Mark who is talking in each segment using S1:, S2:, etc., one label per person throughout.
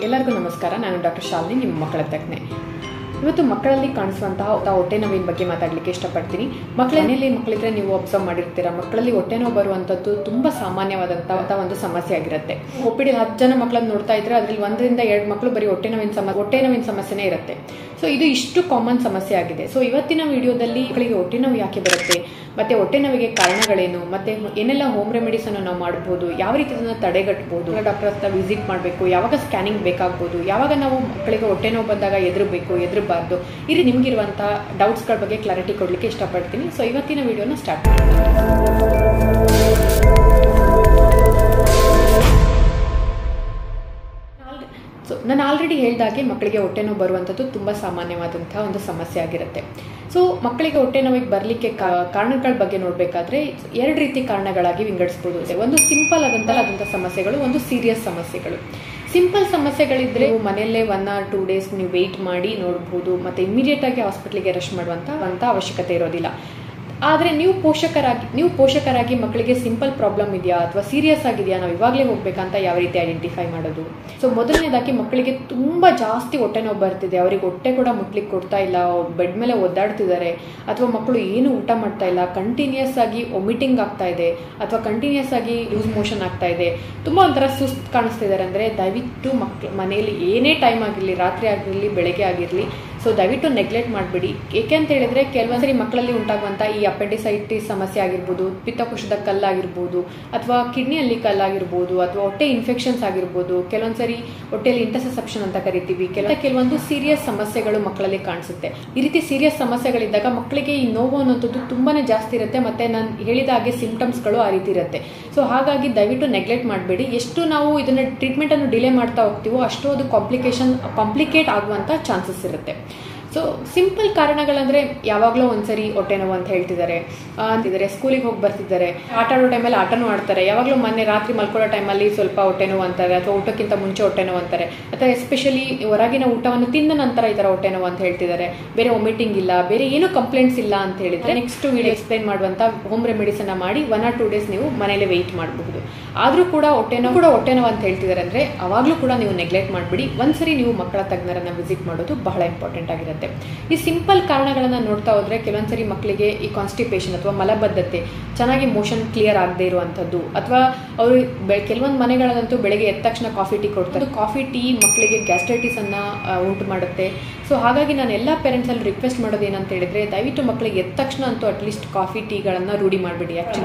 S1: ಎಲ್ಲರಿಗೂ ನಮಸ್ಕಾರ. ನಾನು ಡಾಕ್ಟರ್ ಶಾಲಿನಿ, ನಿಮ್ಮ ಮಕ್ಕಳ ತಜ್ಞೆ. ಇವತ್ತು ಮಕ್ಕಳಲ್ಲಿ ಕಾಣಿಸುವಂತಹ ಹೊಟ್ಟೆ ನೋವಿನ ಬಗ್ಗೆ ಮಾತಾಡಲಿಕ್ಕೆ ಇಷ್ಟಪಡ್ತೀನಿ. ಮಕ್ಕಳಿದ್ರೆ ನೀವು ಅಬ್ಸರ್ವ್ ಮಾಡಿರ್ತೀರಾ, ಮಕ್ಕಳಲ್ಲಿ ಹೊಟ್ಟೆ ನೋವು ಬರುವಂಥದ್ದು ತುಂಬ ಸಾಮಾನ್ಯವಾದಂತಹ ಒಂದು ಸಮಸ್ಯೆ ಆಗಿರುತ್ತೆ. ಒಪ್ಪಿಡಿ 10 ಜನ ಮಕ್ಕಳನ್ನು ನೋಡ್ತಾ ಇದ್ರೆ ಅದರಲ್ಲಿ 1 ರಿಂದ 2 ಮಕ್ಕಳು ಬರೀ ಹೊಟ್ಟೆ ನೋವಿನ ಸಮಸ್ಯೆನೇ ಇರುತ್ತೆ. ಸೊ ಇದು ಇಷ್ಟು ಕಾಮನ್ ಸಮಸ್ಯೆ ಆಗಿದೆ. ಸೊ ಇವತ್ತಿನ ವಿಡಿಯೋದಲ್ಲಿ ಮಕ್ಕಳಿಗೆ ಹೊಟ್ಟೆ ನೋವು ಯಾಕೆ ಬರುತ್ತೆ, ಮತ್ತೆ ಹೊಟ್ಟೆ ನೋವಿಗೆ ಕಾರಣಗಳೇನು, ಮತ್ತೆ ಏನೆಲ್ಲ ಹೋಮ್ ರೆಮಿಡೀಸ್ ಅನ್ನು ನಾವು ಮಾಡಬಹುದು, ಯಾವ ರೀತಿ ಅದನ್ನು ತಡೆಗಟ್ಟಬಹುದು, ಡಾಕ್ಟರ್ ಹತ್ರ ವಿಸಿಟ್ ಮಾಡಬೇಕು, ಯಾವಾಗ ಸ್ಕ್ಯಾನಿಂಗ್ ಬೇಕಾಗಬಹುದು, ಯಾವಾಗ ನಾವು ಮಕ್ಕಳಿಗೆ ಹೊಟ್ಟೆ ನೋವು ಬಂದಾಗ ಎದುರಬಾರ್ದು, ಇದು ನಿಮ್ಗಿರುವಂತಹ ಡೌಟ್ಸ್ಗಳ ಬಗ್ಗೆ ಕ್ಲಾರಿಟಿ ಕೊಡ್ಲಿಕ್ಕೆ ಇಷ್ಟಪಡ್ತೀನಿ. ಸೊ ಇವತ್ತಿನ ವಿಡಿಯೋನ ಸ್ಟಾರ್ಟ್ ಮಾಡೋಣ. ನಾನು ಆಲ್ರೆಡಿ ಹೇಳಿದಾಗೆ ಮಕ್ಕಳಿಗೆ ಹೊಟ್ಟೆ ನೋವು ಬರುವಂಥದ್ದು ತುಂಬ ಸಾಮಾನ್ಯವಾದಂತಹ ಒಂದು ಸಮಸ್ಯೆ ಆಗಿರುತ್ತೆ. ಸೊ ಮಕ್ಕಳಿಗೆ ಹೊಟ್ಟೆ ನೋವಿಗೆ ಬರಲಿಕ್ಕೆ ಕಾರಣಗಳ ಬಗ್ಗೆ ನೋಡಬೇಕಾದ್ರೆ 2 ರೀತಿ ಕಾರಣಗಳಾಗಿ ವಿಂಗಡಿಸಬಹುದು. ಒಂದು ಸಿಂಪಲ್ ಆದಂತಹ ಸಮಸ್ಯೆಗಳು, ಒಂದು ಸೀರಿಯಸ್ ಸಮಸ್ಯೆಗಳು. ಸಿಂಪಲ್ ಸಮಸ್ಯೆಗಳಿದ್ರೆ ಮನೆಯಲ್ಲೇ 1 or 2 ಡೇಸ್ ನೀವು ವೆಯ್ಟ್ ಮಾಡಿ ನೋಡಬಹುದು, ಮತ್ತೆ ಇಮಿಡಿಯೇಟ್ ಆಗಿ ಹಾಸ್ಪಿಟ್ಲಿಗೆ ರಶ್ ಮಾಡುವಂತ ಅವಶ್ಯಕತೆ ಇರೋದಿಲ್ಲ. ಆದರೆ ನೀವು ಪೋಷಕರಾಗಿ ಮಕ್ಕಳಿಗೆ ಸಿಂಪಲ್ ಪ್ರಾಬ್ಲಮ್ ಇದೆಯಾ ಅಥವಾ ಸೀರಿಯಸ್ ಆಗಿದೆಯಾ, ನಾವು ಇವಾಗಲೇ ಹೋಗ್ಬೇಕಂತ ಯಾವ ರೀತಿ ಐಡೆಂಟಿಫೈ ಮಾಡೋದು? ಸೊ ಮೊದಲನೇದಾಗಿ ಮಕ್ಕಳಿಗೆ ತುಂಬಾ ಜಾಸ್ತಿ ಹೊಟ್ಟೆ ನೋವು ಬರ್ತಿದೆ, ಅವರಿಗೆ ಹೊಟ್ಟೆ ಕೂಡ ಮುಟ್ಲಿಕ್ಕೆ ಕೊಡ್ತಾ ಇಲ್ಲ, ಬೆಡ್ ಮೇಲೆ ಒದ್ದಾಡ್ತಿದ್ದಾರೆ, ಅಥವಾ ಮಕ್ಕಳು ಏನು ಊಟ ಮಾಡ್ತಾ ಇಲ್ಲ, ಕಂಟಿನ್ಯೂಸ್ ಆಗಿ ವಾಮಿಟಿಂಗ್ ಆಗ್ತಾ ಇದೆ, ಅಥವಾ ಕಂಟಿನ್ಯೂಸ್ ಆಗಿ ಲೂಸ್ ಮೋಷನ್ ಆಗ್ತಾ ಇದೆ, ತುಂಬಾ ಒಂಥರ ಸುಸ್ತು ಕಾಣಿಸ್ತಿದ್ದಾರೆ ಅಂದ್ರೆ ದಯವಿಟ್ಟು ಮನೆಯಲ್ಲಿ ಏನೇ ಟೈಮ್ ಆಗಿರಲಿ, ರಾತ್ರಿ ಆಗಿರಲಿ, ಬೆಳಗ್ಗೆ ಆಗಿರಲಿ, ಸೊ ದಯವಿಟ್ಟು ನೆಗ್ಲೆಕ್ಟ್ ಮಾಡಬೇಡಿ. ಏಕೆ ಅಂತ ಹೇಳಿದ್ರೆ ಕೆಲವೊಂದ್ಸರಿ ಮಕ್ಕಳಲ್ಲಿ ಉಂಟಾಗುವಂಥ ಈ ಅಪೆಂಡಿಸೈಟಿಸ್ ಸಮಸ್ಯೆ ಆಗಿರ್ಬೋದು, ಪಿತ್ತಕೋಶದ ಕಲ್ಲಾಗಿರ್ಬೋದು, ಅಥವಾ ಕಿಡ್ನಿಯಲ್ಲಿ ಕಲ್ಲಾಗಿರ್ಬೋದು, ಅಥವಾ ಹೊಟ್ಟೆ ಇನ್ಫೆಕ್ಷನ್ಸ್ ಆಗಿರ್ಬೋದು, ಕೆಲವೊಂದ್ಸರಿ ಹೊಟ್ಟೆಯಲ್ಲಿ ಇಂಟರ್ಸೆಪ್ಷನ್ ಅಂತ ಕರಿತೀವಿ, ಕೆಲವೊಂದು ಸೀರಿಯಸ್ ಸಮಸ್ಯೆಗಳು ಮಕ್ಕಳಲ್ಲಿ ಕಾಣಿಸುತ್ತೆ. ಈ ರೀತಿ ಸೀರಿಯಸ್ ಸಮಸ್ಯೆಗಳಿದ್ದಾಗ ಮಕ್ಕಳಿಗೆ ಈ ನೋವು ಅನ್ನೋಂಥದ್ದು ತುಂಬಾನೇ ಜಾಸ್ತಿ ಇರುತ್ತೆ, ಮತ್ತೆ ನಾನು ಹೇಳಿದ ಹಾಗೆ ಸಿಂಪ್ಟಮ್ಸ್ಗಳು ಆ ರೀತಿ ಇರುತ್ತೆ. ಸೊ ಹಾಗಾಗಿ ದಯವಿಟ್ಟು ನೆಗ್ಲೆಕ್ಟ್ ಮಾಡಬೇಡಿ. ಎಷ್ಟು ನಾವು ಇದನ್ನ ಟ್ರೀಟ್ಮೆಂಟ್ ಅನ್ನು ಡಿಲೇ ಮಾಡ್ತಾ ಹೋಗ್ತೀವೋ ಅಷ್ಟು ಅದು ಕಾಂಪ್ಲಿಕೇಟ್ ಆಗುವಂತ ಚಾನ್ಸಸ್ ಇರುತ್ತೆ. ಸೊ ಸಿಂಪಲ್ ಕಾರಣಗಳಂದ್ರೆ ಯಾವಾಗಲೂ ಒಂದ್ಸರಿ ಹೊಟ್ಟೆ ನೋವು ಅಂತ ಹೇಳ್ತಿದ್ದಾರೆ, ಸ್ಕೂಲಿಗೆ ಹೋಗಿ ಬರ್ತಿದ್ದಾರೆ, ಆಟ ಆಡೋ ಟೈಮಲ್ಲಿ ಆಟನೂ ಆಡ್ತಾರೆ, ಯಾವಾಗಲೂ ಮೊನ್ನೆ ರಾತ್ರಿ ಮಲ್ಕೊಳ್ಳೋ ಟೈಮಲ್ಲಿ ಸ್ವಲ್ಪ ಹೊಟ್ಟೆ ನೋವು ಅಂತಾರೆ, ಅಥವಾ ಊಟಕ್ಕಿಂತ ಮುಂಚೆ ಹೊಟ್ಟೆ ನೋವು ಅಂತಾರೆ, ಅಥವಾ ಎಸ್ಪೆಷಲಿ ಹೊರಗಿನ ಊಟವನ್ನು ತಿಂದ ನಂತರ ಈ ಥರ ಹೊಟ್ಟೆ ನೋವು ಅಂತ ಹೇಳ್ತಿದ್ದಾರೆ. ಬೇರೆ ವಾಮಿಟಿಂಗ್ ಇಲ್ಲ, ಬೇರೆ ಏನೂ ಕಂಪ್ಲೇಂಟ್ಸ್ ಇಲ್ಲ ಅಂತ ಹೇಳಿದ್ರೆ ನೆಕ್ಸ್ಟ್ ವಿಡಿಯೋ ಎಕ್ಸ್ಪ್ಲೈನ್ ಮಾಡುವಂತ ಹೋಮ್ ರೆಮಿಡೀಸ್ ಅನ್ನ ಮಾಡಿ 1 or 2 ಡೇಸ್ ನೀವು ಮನೇಲಿ ವೆಯ್ಟ್ ಮಾಡಬಹುದು. ಆದ್ರೂ ಕೂಡ ಹೊಟ್ಟೆ ನೋವು ಅಂತ ಹೇಳ್ತಿದ್ದಾರೆ ಅಂದ್ರೆ ಅವಾಗ್ಲೂ ಕೂಡ ನೀವು ನೆಗ್ಲೆಕ್ಟ್ ಮಾಡಬೇಡಿ. ಒಂದ್ಸರಿ ನೀವು ಮಕ್ಕಳ ತಜ್ಞರನ್ನ ವಿಸಿಟ್ ಮಾಡೋದು ಬಹಳ ಇಂಪಾರ್ಟೆಂಟ್ ಆಗಿರುತ್ತೆ. ಈ ಸಿಂಪಲ್ ಕಾರಣಗಳನ್ನ ನೋಡ್ತಾ ಹೋದ್ರೆ ಕೆಲವೊಂದ್ಸರಿ ಮಕ್ಕಳಿಗೆ ಈ ಕಾನ್ಸ್ಟಿಪೇಷನ್ ಅಥವಾ ಮಲಬದ್ಧತೆ, ಚೆನ್ನಾಗಿ ಮೋಷನ್ ಕ್ಲಿಯರ್ ಆಗದೆ ಇರುವಂತದ್ದು, ಅಥವಾ ಅವರು ಕೆಲವೊಂದು ಮನೆಗಳಲ್ಲಂತೂ ಬೆಳಗ್ಗೆ ಎದ್ದ ತಕ್ಷಣ ಕಾಫಿ ಟೀ ಕೊಡ್ತಾರೆ. ಕಾಫಿ ಟೀ ಮಕ್ಕಳಿಗೆ ಗ್ಯಾಸ್ಟ್ರೈಟಿಸ್ ಅನ್ನ ಉಂಟು ಮಾಡುತ್ತೆ. ಸೊ ಹಾಗಾಗಿ ನಾನು ಎಲ್ಲ ಪೇರೆಂಟ್ಸ್ ಅಲ್ಲಿ ರಿಕ್ವೆಸ್ಟ್ ಮಾಡೋದು ಏನಂತ ಹೇಳಿದ್ರೆ ದಯವಿಟ್ಟು ಮಕ್ಕಳಿಗೆ ಎದ್ದ ತಕ್ಷಣ ಅಂತೂ ಅಟ್ಲೀಸ್ಟ್ ಕಾಫಿ ಟೀಗಳನ್ನ ರೂಢಿ ಮಾಡಬೇಡಿ.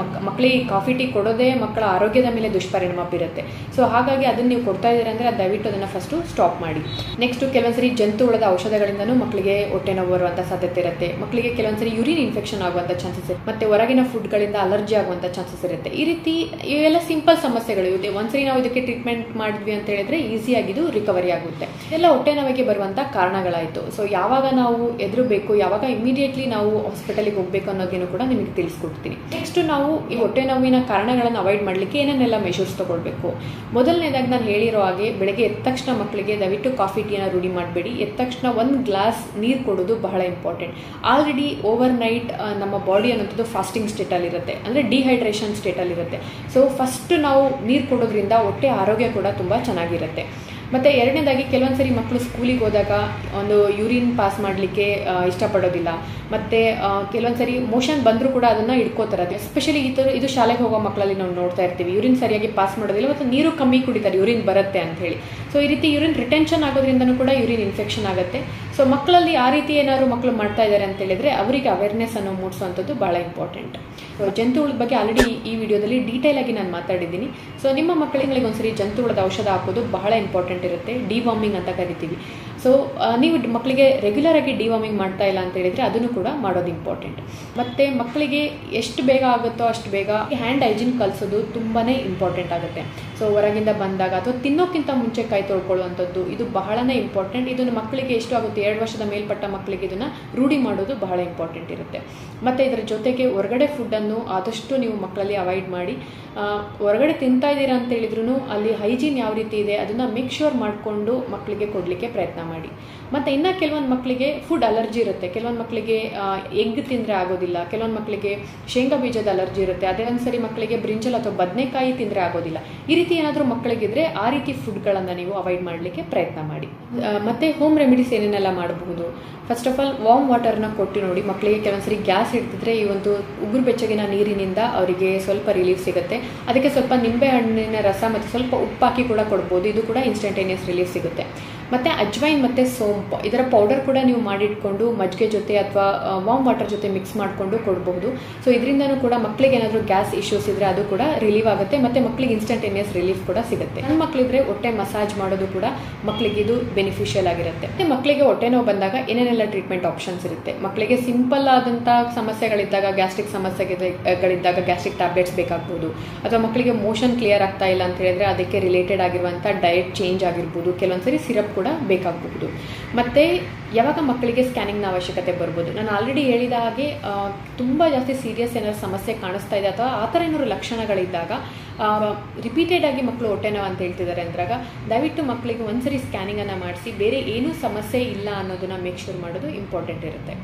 S1: ಮಕ್ಕಳಿಗೆ ಕಾಫಿ ಟೀ ಕೊಡೋದೇ ಮಕ್ಕಳ ಆರೋಗ್ಯದ ಮೇಲೆ ದುಷ್ಪರಿಣಾಮ ಬೀರುತ್ತೆ. ಸೊ ಹಾಗಾಗಿ ಅದನ್ನ ನೀವು ಕೊಡ್ತಾ ಇದ್ದೀರಾ ಅಂದ್ರೆ ದಯವಿಟ್ಟು ಅದನ್ನ ಫಸ್ಟ್ ಸ್ಟಾಪ್ ಮಾಡಿ. ನೆಕ್ಸ್ಟ್ ಕೆಲವೊಂದ್ಸರಿ ಜಂತು ಹುಳದ ಔಷಧಗಳಿಂದನೂ ಮಕ್ಕಳಿಗೆ ಹೊಟ್ಟೆ ನೋವು ಬರುವಂತ ಸಾಧ್ಯತೆ ಇರುತ್ತೆ. ಮಕ್ಕಳಿಗೆ ಕೆಲವೊಂದ್ಸರಿ ಯೂರಿನ್ ಇನ್ಫೆಕ್ಷನ್ ಆಗುವಂತ ಚಾನ್ಸಸ್ ಇರುತ್ತೆ, ಮತ್ತೆ ಹೊರಗಿನ ಫುಡ್ಗಳಿಂದ ಅಲರ್ಜಿ ಆಗುವಂತ ಚಾನ್ಸಸ್ ಇರುತ್ತೆ. ಈ ರೀತಿ ಇವೆಲ್ಲ ಸಿಂಪಲ್ ಸಮಸ್ಯೆಗಳು ಇದೆ. ಒಂದ್ಸರಿ ನಾವು ಇದಕ್ಕೆ ಟ್ರೀಟ್ಮೆಂಟ್ ಮಾಡಿದ್ವಿ ಅಂತ ಹೇಳಿದ್ರೆ ಈಸಿಯಾಗಿ ಇದು ರಿಕವರಿ ಆಗುತ್ತೆ. ಎಲ್ಲ ಹೊಟ್ಟೆ ನೋವಿಗೆ ಬರುವಂತ ಕಾರಣಗಳಾಯ್ತು. ಸೊ ಯಾವಾಗ ನಾವು ಎದುರಬೇಕು, ಯಾವಾಗ ಇಮಿಡಿಯೇಟ್ಲಿ ನಾವು ಹಾಸ್ಪಿಟಲ್ಗೆ ಹೋಗ್ಬೇಕು ಅನ್ನೋದೇನು ಕೂಡ ನಿಮಗೆ ತಿಳಿಸ್ಕೊಡ್ತೀನಿ. ನೆಕ್ಸ್ಟ್ ನಾವು ಈ ಹೊಟ್ಟೆ ನೋವಿನ ಕಾರಣಗಳನ್ನು ಅವಾಯ್ಡ್ ಮಾಡ್ಲಿಕ್ಕೆ ಏನೇನೆಲ್ಲ ಮೆಷರ್ಸ್ ತಗೊಳ್ಬೇಕು. ಮೊದಲನೇದಾಗಿ ನಾನು ಹೇಳಿರೋ ಹಾಗೆ ಬೆಳಗ್ಗೆ ಎದ್ದ ತಕ್ಷಣ ಮಕ್ಕಳಿಗೆ ದಯವಿಟ್ಟು ಕಾಫಿ ಟೀನ ರೂಢಿ ಮಾಡಬೇಡಿ. ಎದ್ದ ತಕ್ಷಣ 1 ಗ್ಲಾಸ್ ನೀರು ಕೊಡೋದು ಬಹಳ ಇಂಪಾರ್ಟೆಂಟ್. ಆಲ್ರೆಡಿ ಓವರ್ ನೈಟ್ ನಮ್ಮ ಬಾಡಿ ಅನ್ನೋದು ಫಾಸ್ಟಿಂಗ್ ಸ್ಟೇಟ್ ಅಲ್ಲಿ ಇರುತ್ತೆ, ಅಂದ್ರೆ ಡಿಹೈಡ್ರೇಷನ್ ಸ್ಟೇಟ್ ಅಲ್ಲಿ ಇರುತ್ತೆ. ಸೊ ಫಸ್ಟ್ ನಾವು ನೀರು ಕೊಡೋದ್ರಿಂದ ಹೊಟ್ಟೆ ಆರೋಗ್ಯ ಕೂಡ ತುಂಬಾ ಚೆನ್ನಾಗಿರುತ್ತೆ. ಮತ್ತೆ ಎರಡನೇದಾಗಿ ಕೆಲವೊಂದ್ಸರಿ ಮಕ್ಕಳು ಸ್ಕೂಲಿಗೆ ಹೋದಾಗ ಒಂದು ಯೂರಿನ್ ಪಾಸ್ ಮಾಡಲಿಕ್ಕೆ ಇಷ್ಟಪಡೋದಿಲ್ಲ, ಮತ್ತೆ ಕೆಲವೊಂದ್ಸರಿ ಮೋಷನ್ ಬಂದರೂ ಕೂಡ ಅದನ್ನ ಇಟ್ಕೋತಾರೆ. ಎಸ್ಪೆಷಲಿ ಇದು ಶಾಲೆಗೆ ಹೋಗೋ ಮಕ್ಕಳಲ್ಲಿ ನಾವು ನೋಡ್ತಾ ಇರ್ತೀವಿ, ಯೂರಿನ್ ಸರಿಯಾಗಿ ಪಾಸ್ ಮಾಡೋದಿಲ್ಲ, ಮತ್ತು ನೀರು ಕಮ್ಮಿ ಕುಡಿತಾರೆ ಯೂರಿನ್ ಬರುತ್ತೆ ಅಂತ ಹೇಳಿ. ಸೊ ಈ ರೀತಿ ಯೂರಿನ್ ರಿಟೆನ್ಷನ್ ಆಗೋದ್ರಿಂದನೂ ಕೂಡ ಯೂರಿನ್ ಇನ್ಫೆಕ್ಷನ್ ಆಗುತ್ತೆ. ಸೊ ಮಕ್ಕಳಲ್ಲಿ ಆ ರೀತಿ ಏನಾದ್ರು ಮಕ್ಕಳು ಮಾಡ್ತಾ ಇದ್ದಾರೆ ಅಂತ ಹೇಳಿದ್ರೆ ಅವರಿಗೆ ಅವೇರ್ನೆಸ್ ಅನ್ನು ಮೂಡಿಸುವಂಥದ್ದು ಬಹಳ ಇಂಪಾರ್ಟೆಂಟ್. ಜಂತುಹುಳದ ಬಗ್ಗೆ ಆಲ್ರೆಡಿ ಈ ವಿಡಿಯೋದಲ್ಲಿ ಡೀಟೇಲ್ ಆಗಿ ನಾನು ಮಾತಾಡಿದ್ದೀನಿ. ಸೊ ನಿಮ್ಮ ಮಕ್ಕಳಿಗೆ ಒಂದ್ಸರಿ ಜಂತುಹುಳದ ಔಷಧ ಹಾಕೋದು ಬಹಳ ಇಂಪಾರ್ಟೆಂಟ್ ಇರುತ್ತೆ, ಡಿವಾರ್ಮಿಂಗ್ ಅಂತ ಕರಿತೀವಿ. ಸೊ ನೀವು ಮಕ್ಕಳಿಗೆ ರೆಗ್ಯುಲರ್ ಆಗಿ ಡಿವಾರ್ಮಿಂಗ್ ಮಾಡ್ತಾ ಇಲ್ಲ ಅಂತ ಹೇಳಿದ್ರೆ ಅದನ್ನು ಕೂಡ ಮಾಡೋದು ಇಂಪಾರ್ಟೆಂಟ್. ಮತ್ತೆ ಮಕ್ಕಳಿಗೆ ಎಷ್ಟು ಬೇಗ ಆಗುತ್ತೋ ಅಷ್ಟು ಬೇಗ ಹ್ಯಾಂಡ್ ಹೈಜಿನ್ ಕಲಿಸೋದು ತುಂಬಾನೇ ಇಂಪಾರ್ಟೆಂಟ್ ಆಗುತ್ತೆ. ಸೊ ಹೊರಗಿಂದ ಬಂದಾಗ ಅಥವಾ ತಿನ್ನೋಕ್ಕಿಂತ ಮುಂಚೆ ಕೈ ತೊಳ್ಕೊಳ್ಳುವಂಥದ್ದು ಇದು ಬಹಳನೇ ಇಂಪಾರ್ಟೆಂಟ್. ಇದನ್ನು ಮಕ್ಕಳಿಗೆ ಎಷ್ಟು ಆಗುತ್ತೆ, 2 ವರ್ಷದ ಮೇಲ್ಪಟ್ಟ ಮಕ್ಕಳಿಗೆ ಇದನ್ನ ರೂಢಿ ಮಾಡೋದು ಬಹಳ ಇಂಪಾರ್ಟೆಂಟ್ ಇರುತ್ತೆ. ಮತ್ತೆ ಇದರ ಜೊತೆಗೆ ಹೊರಗಡೆ ಫುಡ್ ಅನ್ನು ಆದಷ್ಟು ನೀವು ಮಕ್ಕಳಲ್ಲಿ ಅವಾಯ್ಡ್ ಮಾಡಿ. ಹೊರಗಡೆ ತಿಂತಾ ಇದ್ದೀರಾ ಅಂತ ಹೇಳಿದ್ರು ಅಲ್ಲಿ ಹೈಜೀನ್ ಯಾವ ರೀತಿ ಇದೆ ಅದನ್ನ ಮೇಕ್ ಶ್ಯೂರ್ ಮಾಡಿಕೊಂಡು ಮಕ್ಕಳಿಗೆ ಕೊಡಲಿಕ್ಕೆ ಪ್ರಯತ್ನ ಮಾಡಿ. ಮತ್ತು ಇನ್ನು ಕೆಲವೊಂದು ಮಕ್ಕಳಿಗೆ ಫುಡ್ ಅಲರ್ಜಿ ಇರುತ್ತೆ, ಕೆಲವೊಂದು ಮಕ್ಕಳಿಗೆ ಎಗ್ ತಿಂದರೆ ಆಗೋದಿಲ್ಲ, ಕೆಲವೊಂದು ಮಕ್ಕಳಿಗೆ ಶೇಂಗಾ ಬೀಜದ ಅಲರ್ಜಿ ಇರುತ್ತೆ, ಅದೇ ಒಂದ್ಸರಿ ಮಕ್ಕಳಿಗೆ ಬ್ರಿಂಜಲ್ ಅಥವಾ ಬದನೆಕಾಯಿ ತಿಂದರೆ ಆಗೋದಿಲ್ಲ. ಈ ರೀತಿ ರೀತಿ ಏನಾದರೂ ಮಕ್ಕಳಿಗಿದ್ರೆ ಆ ರೀತಿ ಫುಡ್ಗಳನ್ನು ನೀವು ಅವಾಯ್ಡ್ ಮಾಡಲಿಕ್ಕೆ ಪ್ರಯತ್ನ ಮಾಡಿ. ಮತ್ತು ಹೋಮ್ ರೆಮಿಡೀಸ್ ಏನೇನೆಲ್ಲ ಮಾಡಬಹುದು, ಫಸ್ಟ್ ಆಫ್ ಆಲ್ ವಾರ್ಮ್ ವಾಟರ್ನ ಕೊಟ್ಟು ನೋಡಿ. ಮಕ್ಕಳಿಗೆ ಕೆಲವೊಂದ್ಸರಿ ಗ್ಯಾಸ್ ಇಡ್ತಿದ್ರೆ ಈ ಒಂದು ಉಗುರು ಬೆಚ್ಚಗಿನ ನೀರಿನಿಂದ ಅವರಿಗೆ ಸ್ವಲ್ಪ ರಿಲೀಫ್ ಸಿಗುತ್ತೆ. ಅದಕ್ಕೆ ಸ್ವಲ್ಪ ನಿಂಬೆ ಹಣ್ಣಿನ ರಸ ಮತ್ತು ಸ್ವಲ್ಪ ಉಪ್ಪಾಕಿ ಕೂಡ ಕೊಡ್ಬೋದು. ಇದು ಕೂಡ ಇನ್ಸ್ಟಂಟೇನಿಯಸ್ ರಿಲೀಫ್ ಸಿಗುತ್ತೆ. ಮತ್ತು ಅಜ್ವೈನ್ ಮತ್ತು ಸೋಂಪು ಇದರ ಪೌಡರ್ ಕೂಡ ನೀವು ಮಾಡಿಟ್ಕೊಂಡು ಮಜ್ಜಿಗೆ ಜೊತೆ ಅಥವಾ ವಾರ್ಮ್ ವಾಟರ್ ಜೊತೆ ಮಿಕ್ಸ್ ಮಾಡಿಕೊಂಡು ಕೊಡಬಹುದು. ಸೊ ಇದರಿಂದನೂ ಕೂಡ ಮಕ್ಕಳಿಗೆ ಏನಾದರೂ ಗ್ಯಾಸ್ ಇಶ್ಯೂಸ್ ಇದ್ದರೆ ಅದು ಕೂಡ ರಿಲೀವ್ ಆಗುತ್ತೆ ಮತ್ತು ಮಕ್ಕಳಿಗೆ ಇನ್ಸ್ಟಂಟೇನಿಯಸ್ ರಿಲೀಫ್ ಕೂಡ ಸಿಗುತ್ತೆ. ನನ್ನ ಮಕ್ಕಳಿದ್ರೆ ಹೊಟ್ಟೆ ಮಸಾಜ್ ಮಾಡೋದು ಕೂಡ ಮಕ್ಕಳಿಗೆ ಇದು ಬೆನಿಫಿಷಿಯಲ್ ಆಗಿರುತ್ತೆ. ಮತ್ತು ಮಕ್ಕಳಿಗೆ ಹೊಟ್ಟೆ ನೋವು ಬಂದಾಗ ಏನೇನೆಲ್ಲ ಟ್ರೀಟ್ಮೆಂಟ್ ಆಪ್ಷನ್ಸ್ ಇರುತ್ತೆ. ಮಕ್ಕಳಿಗೆ ಸಿಂಪಲ್ ಆದಂಥ ಸಮಸ್ಯೆಗಳಿದ್ದಾಗ, ಗ್ಯಾಸ್ಟ್ರಿಕ್ ಸಮಸ್ಯೆಗಳಿದ್ದಾಗ ಗ್ಯಾಸ್ಟ್ರಿಕ್ ಟ್ಯಾಬ್ಲೆಟ್ಸ್ ಬೇಕಾಗ್ಬೋದು, ಅಥವಾ ಮಕ್ಕಳಿಗೆ ಮೋಷನ್ ಕ್ಲಿಯರ್ ಆಗ್ತಾ ಇಲ್ಲ ಅಂತ ಹೇಳಿದ್ರೆ ಅದಕ್ಕೆ ರಿಲೇಟೆಡ್ ಆಗಿರುವಂಥ ಡಯಟ್ ಚೇಂಜ್ ಆಗಿರ್ಬೋದು, ಕೆಲವೊಂದ್ಸರಿ ಸಿರಪ್ ಕೂಡ ಬೇಕಾಗಬಹುದು. ಮತ್ತು ಯಾವಾಗ ಮಕ್ಕಳಿಗೆ ಸ್ಕ್ಯಾನಿಂಗ್ನ ಅವಶ್ಯಕತೆ ಬರ್ಬೋದು, ನಾನು ಆಲ್ರೆಡಿ ಹೇಳಿದ ಹಾಗೆ ತುಂಬ ಜಾಸ್ತಿ ಸೀರಿಯಸ್ ಏನಾದ್ರು ಸಮಸ್ಯೆ ಕಾಣಿಸ್ತಾ ಇದೆ ಅಥವಾ ಆ ಥರ ಏನಾದ್ರು ಲಕ್ಷಣಗಳಿದ್ದಾಗ ರಿಪೀಟೆಡ್ ಆಗಿ ಮಕ್ಕಳು ಹೊಟ್ಟೆ ನೋವು ಅಂತ ಹೇಳ್ತಿದ್ದಾರೆ ಅಂದಾಗ ದಯವಿಟ್ಟು ಮಕ್ಕಳಿಗೆ ಒಂದ್ಸರಿ ಸ್ಕ್ಯಾನಿಂಗನ್ನು ಮಾಡಿಸಿ ಬೇರೆ ಏನೂ ಸಮಸ್ಯೆ ಇಲ್ಲ ಅನ್ನೋದನ್ನ ಮೇಕ್ ಶೂರ್ ಮಾಡೋದು ಇಂಪಾರ್ಟೆಂಟ್ ಇರುತ್ತೆ.